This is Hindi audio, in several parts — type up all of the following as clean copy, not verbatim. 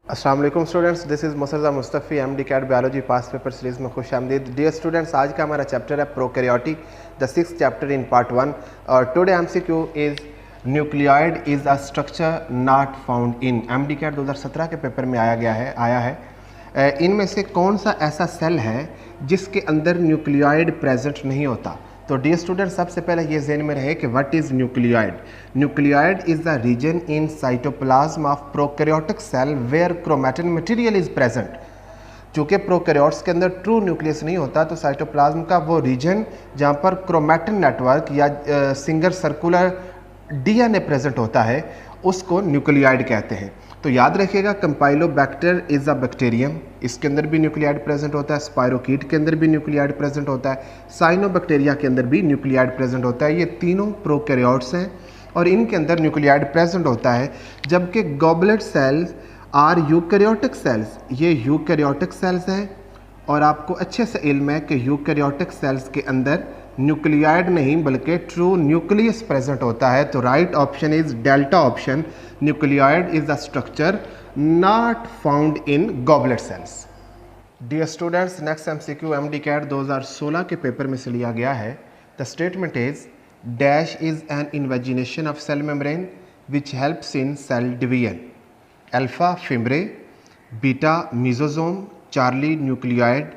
अस्सलाम वालेकुम students, this is Musarraza Mustafi MD CAT biology past paper series में खुश आमदीद। डियर स्टूडेंट्स, आज का हमारा चैप्टर है prokaryotae, the sixth chapter in part 1 और today MCQ is nucleoid is a structure not found in. MD CAT 2017 के पेपर में आया है। इनमें से कौन सा ऐसा सेल है जिसके अंदर न्यूक्लियोइड प्रेजेंट नहीं होता। तो डियर स्टूडेंट, सबसे पहले ये ज़हन में रहे कि what is nucleoid. Nucleoid is the region in cytoplasm of prokaryotic cell where chromatin material is present. चूँकि प्रोकैरियोट्स के अंदर ट्रू न्यूक्लियस नहीं होता, तो साइटोप्लाज्म का वो रीजन जहाँ पर क्रोमैटिन नेटवर्क या सिंगल सर्कुलर डीएनए प्रेजेंट होता है उसको न्यूक्लियोइड कहते हैं। तो याद रखिएगा, कंपाइलोबैक्टर इज़ अ बैक्टीरियम, इसके अंदर भी न्यूक्लियोइड प्रेजेंट होता है। स्पायरोकीट के अंदर भी न्यूक्लियोइड प्रेजेंट होता है। साइनोबैक्टीरिया के अंदर भी न्यूक्लियोइड प्रेजेंट होता है। ये तीनों प्रोकैरियोट्स हैं और इनके अंदर न्यूक्लियोइड प्रेजेंट होता है। जबकि goblet cells are eukaryotic cells, ये यूकैरियोटिक सेल्स हैं और आपको अच्छे से इल्म है कि यूकैरियोटिक सेल्स के अंदर न्यूक्लियोइड नहीं बल्कि ट्रू न्यूक्लियस प्रेजेंट होता है। तो right option is delta option, nucleoid is the structure not found in goblet cells. Dear students, next MCQ MD CAT 2016 के पेपर में से लिया गया है। The statement is dash is an invagination of cell membrane which helps in cell division. Alpha fimbriae, beta mesosome, charlie nucleoid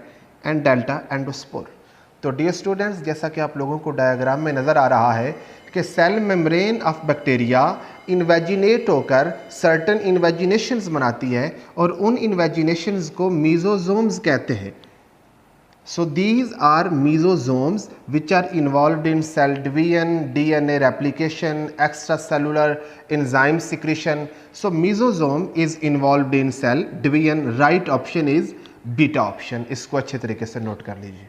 and delta endospore. तो डियर स्टूडेंट्स, जैसा कि आप लोगों को डायग्राम में नज़र आ रहा है कि cell membrane of bacteria invaginate होकर सर्टन इन्वेजिनेशंस बनाती है और उन इन्वेजिनेशंस को मीजोजोम्स कहते हैं। So these are mesosomes which are involved in cell division, DNA replication, extracellular enzyme secretion. So mesosome is involved in cell division. Right option is beta option. इसको अच्छे तरीके से नोट कर लीजिए।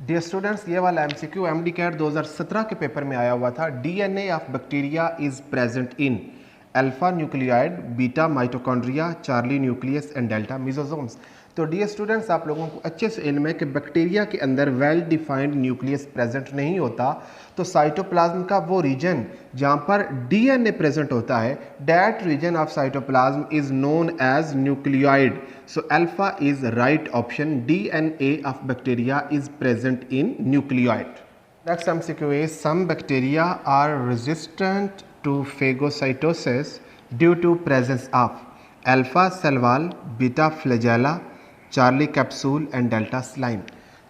डियर स्टूडेंट्स, ये वाला एमसीक्यू एमडी कैट 2017 के पेपर में आया हुआ था। DNA of bacteria is present in alpha nucleoid, beta mitochondria, charlie nucleus and delta mesosomes. तो डियर स्टूडेंट्स, आप लोगों को अच्छे से इल्म है कि बैक्टीरिया के अंदर वेल डिफाइंड न्यूक्लियस प्रेजेंट नहीं होता। तो साइटोप्लाज्म का वो रीजन जहाँ पर डीएनए प्रेजेंट होता है, that region of cytoplasm is known as nucleoid. So alpha is right option. DNA of bacteria is present in nucleoid. Next MCQ is some bacteria are resistant to phagocytosis due to presence of alpha cell wall, beta flagella, charlie capsule and delta slime.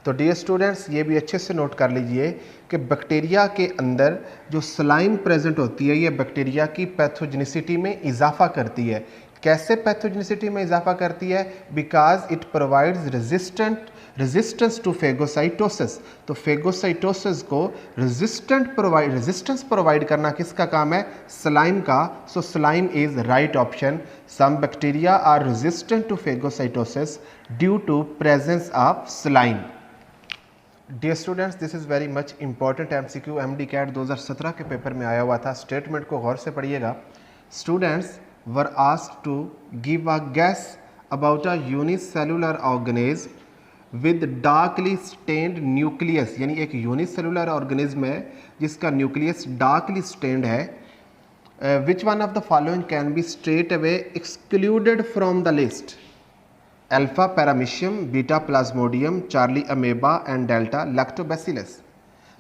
तो डियर स्टूडेंट्स, ये भी अच्छे से नोट कर लीजिए कि बैक्टीरिया के अंदर जो स्लाइम प्रेजेंट होती है ये बैक्टीरिया की पैथोजेनिसिटी में इजाफा करती है। कैसे पैथोजेनिसिटी में इजाफा करती है? Because it provides resistance to phagocytosis. तो फेगोसाइटोसिस को रेजिस्टेंस प्रोवाइड करना किसका काम है? स्लाइम का। So slime is right option. Some bacteria are resistant to phagocytosis due to presence of slime. Dear students, this is very much important MCQ MD CAT 2017 के पेपर में आया हुआ था। स्टेटमेंट को गौर से पढ़िएगा। Students were asked to give a guess about a unicellular organism with darkly stained nucleus, यानी एक यूनिसेलुलर ऑर्गेनिज्म है जिसका न्यूक्लियस डार्कली स्टेन्ड है। Which one of the following can be straight away excluded from the list? Alpha paramecium, beta Plasmodium, Charlie amoeba and delta lactobacillus.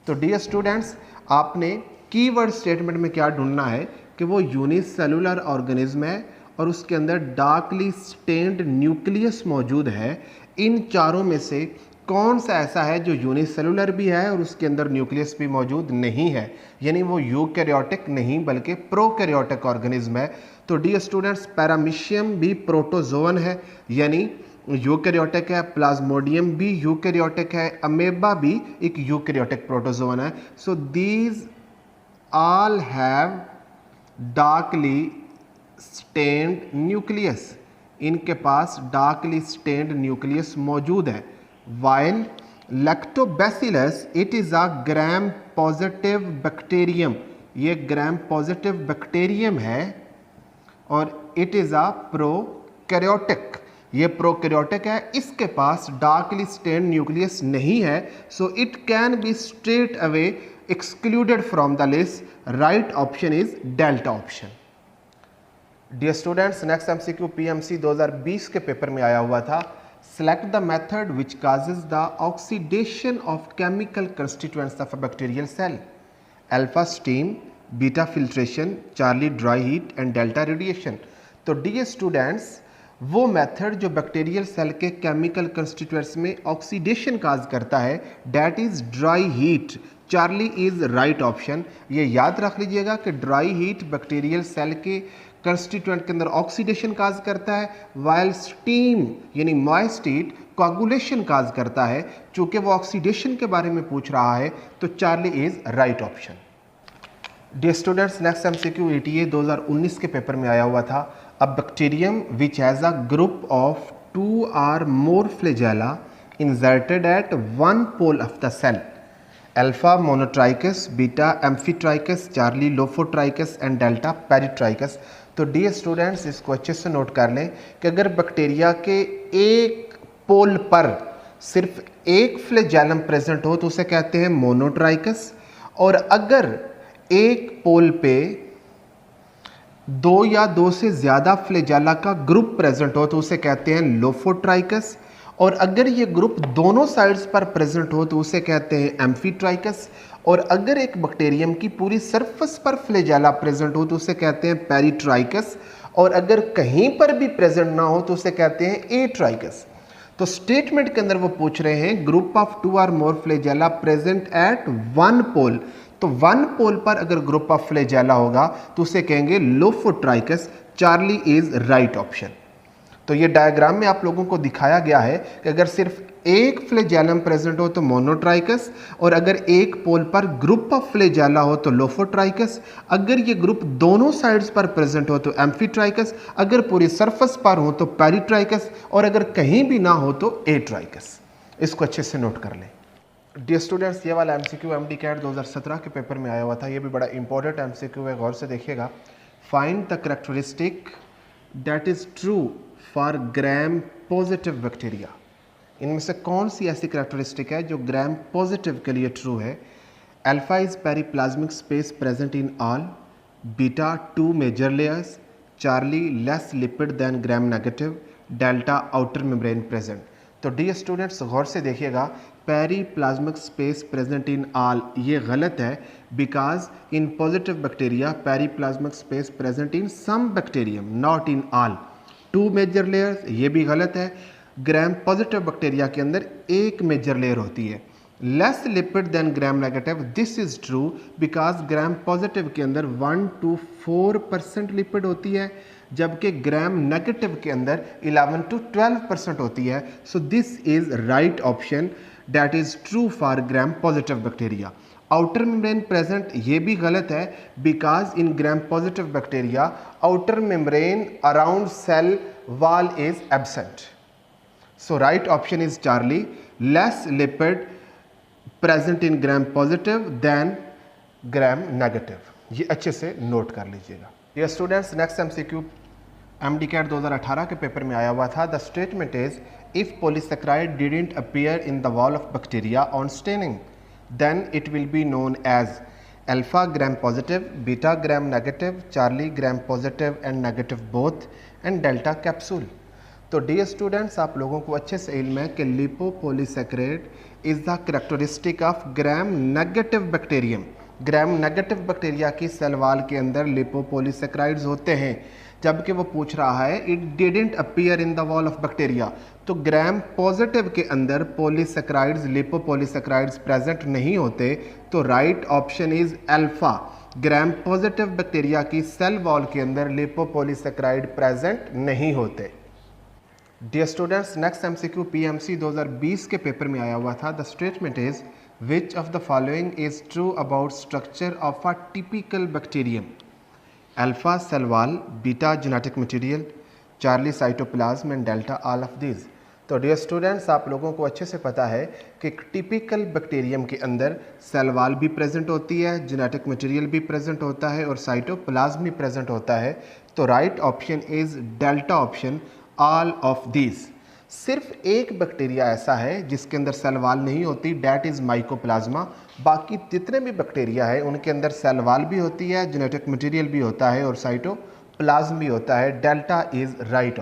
तो डियर स्टूडेंट्स, आपने कीवर्ड स्टेटमेंट में क्या ढूंढना है कि वो यूनिसेलुलर ऑर्गेनिज्म है और उसके अंदर डार्कली स्टेन्ड न्यूक्लियस मौजूद है। इन चारों में से कौन सा ऐसा है जो यूनिसेलुलर भी है और उसके अंदर न्यूक्लियस भी मौजूद नहीं है, यानी वो यूकैरियोटिक नहीं बल्कि प्रोकैरियोटिक ऑर्गेनिज्म है। तो डियर स्टूडेंट्स, पैरामीशियम भी प्रोटोजोअन है यानी यूकैरियोटिक है, प्लाज्मोडियम भी यूकैरियोटिक है, अमेबा भी एक यूकैरियोटिक प्रोटोजोअन है। So these all have darkly stained nucleus, इनके पास डार्कली स्टेन्ड न्यूक्लियस मौजूद है। While lactobacillus it is a gram positive bacterium, ये ग्राम पॉजिटिव बैक्टीरियम है और इट इज़ अ प्रोकैरियोटिक, ये प्रोकैरियोटिक है, इसके पास डार्कली स्टेन्ड न्यूक्लियस नहीं है। So it can be straight away excluded from the list. Right option is delta option. Dear students, next MCQ PMC 2020 के पेपर में आया हुआ था। Select the method which causes the oxidation of chemical constituents of a bacterial cell. Alpha steam, beta filtration, charlie dry heat and delta radiation. तो डियर स्टूडेंट्स, वो मेथड जो बैक्टीरियल सेल के केमिकल कंस्टिट्यूएंट्स में ऑक्सीडेशन काज करता है, that is dry heat. Charlie is right option. ये याद रख लीजिएगा कि ड्राई हीट बैक्टीरियल सेल के कंस्टिट्यूएंट के अंदर ऑक्सीडेशन काज करता है, वाइल स्टीम यानी मॉइस्ट हीट कोगुलेशन काज करता है। चूंकि वो ऑक्सीडेशन के बारे में पूछ रहा है तो Charlie is right option. Dear students, next MCQ ETA 2019 के पेपर में आया हुआ था। A bacterium which has a group of 2 or more flagella inserted at one pole of the cell, alpha monotrichous, beta amphitrichous, Charlie lophotrichous and delta peritrichous. तो डियर स्टूडेंट्स, इसको अच्छे से नोट कर लें कि अगर बैक्टीरिया के एक पोल पर सिर्फ एक फ्लैजेलम प्रेजेंट हो तो उसे कहते हैं मोनोट्राइकस, और अगर एक पोल पे 2 या 2 से ज़्यादा फ्लैजेला का ग्रुप प्रेजेंट हो तो उसे कहते हैं लोफोट्राइकस, और अगर ये ग्रुप दोनों साइड्स पर प्रेजेंट हो तो उसे कहते हैं एम्फीट्राइकस, और अगर एक बैक्टीरियम की पूरी सरफेस पर फ्लैजेला प्रेजेंट हो तो उसे कहते हैं पेरिट्राइकस, और अगर कहीं पर भी प्रेजेंट ना हो तो उसे कहते हैं एट्राइकस। तो स्टेटमेंट के अंदर वो पूछ रहे हैं group of 2 or more flagella present at one pole. तो वन पोल पर अगर ग्रुप ऑफ फ्लैजेला होगा तो उसे कहेंगे lophotrichous. Charlie is right option. तो ये डायग्राम में आप लोगों को दिखाया गया है कि अगर सिर्फ एक फ्लैजेलम प्रेजेंट हो तो मोनोट्राइकस, और अगर एक पोल पर ग्रुप ऑफ फ्लैजेला हो तो लोफोट्राइकस, अगर ये ग्रुप दोनों साइड्स पर प्रेजेंट हो तो एम्फीट्राइकस, अगर पूरी सरफेस पर हो तो पेरिट्राइकस, और अगर कहीं भी ना हो तो एट्राइकस। इसको अच्छे से नोट कर लें। डियर स्टूडेंट्स, ये वाला एमसीक्यू MDCAT 2017 के पेपर में आया हुआ था। ये भी बड़ा इंपॉर्टेंट एमसीक्यू है, गौर से देखिएगा। Find the characteristic that is true for gram positive bacteria. इनमें से कौन सी ऐसी कैरेक्टरिस्टिक है जो ग्राम पॉजिटिव के लिए ट्रू है? Alpha is periplasmic space present in all, beta 2 major layers, charlie less lipid than gram negative, delta outer membrane present. तो डियर स्टूडेंट्स, गौर से देखिएगा, periplasmic space present in all ये गलत है, because in positive bacteria periplasmic space present in some bacterium not in all. 2 major layers ये भी गलत है। ग्राम पॉजिटिव बैक्टीरिया के अंदर एक मेजर लेयर होती है। Less lipid than gram negative, this is true because gram positive के अंदर 1 to 4% लिपिड होती है, जबकि ग्राम नेगेटिव के अंदर 11 to 12% होती है। So this is right option, that is true for gram positive bacteria. Outer membrane present ये भी गलत है, because in gram positive bacteria outer membrane around cell wall is absent. So right option is Charlie, less lipid present in gram positive than gram negative. ये अच्छे से नोट कर लीजिएगा। ये स्टूडेंट्स, नेक्स्ट एमसीक्यू MDCAT 2018 के पेपर में आया हुआ था। The statement is if polysaccharide didn't appear in the wall of bacteria on staining, then it will be known as alpha gram positive, beta gram negative, Charlie gram positive and negative both, and delta capsule. तो डियर स्टूडेंट्स, आप लोगों को अच्छे से इल्म है कि lipopolysaccharide is the characteristic of gram negative bacterium. Gram negative bacteria की सेल वॉल के अंदर लिपोपॉलीसेकेराइड्स होते हैं, जबकि वो पूछ रहा है it didn't appear in the wall of bacteria. तो ग्राम पॉजिटिव के अंदर पॉलीसेकेराइड्स, लिपोपॉलीसेकेराइड्स प्रेजेंट नहीं होते। तो right option is alpha, gram positive bacteria की सेल वॉल के अंदर लिपोपॉलीसेकेराइड प्रेजेंट नहीं होते। Dear students, next MCQ PMC 2020 के पेपर में आया हुआ था। The statement is which of the following is true about structure of a typical bacterium? Alpha cell wall, beta genetic material, Charlie cytoplasm and delta all of these. तो डियर स्टूडेंट्स, आप लोगों को अच्छे से पता है कि टिपिकल बैक्टीरियम के अंदर सेल वॉल भी प्रेजेंट होती है, जेनेटिक मटेरियल भी प्रेजेंट होता है और साइटोप्लाज्म भी प्रेजेंट होता है। तो right option is delta option, all of these. सिर्फ एक बैक्टीरिया ऐसा है जिसके अंदर सेल वॉल नहीं होती, डैट इज़ माइकोप्लाज्मा। बाकी जितने भी बैक्टीरिया है उनके अंदर सेल वॉल भी होती है, जेनेटिक मटेरियल भी होता है और साइटो प्लाज्मी होता है। Delta is right.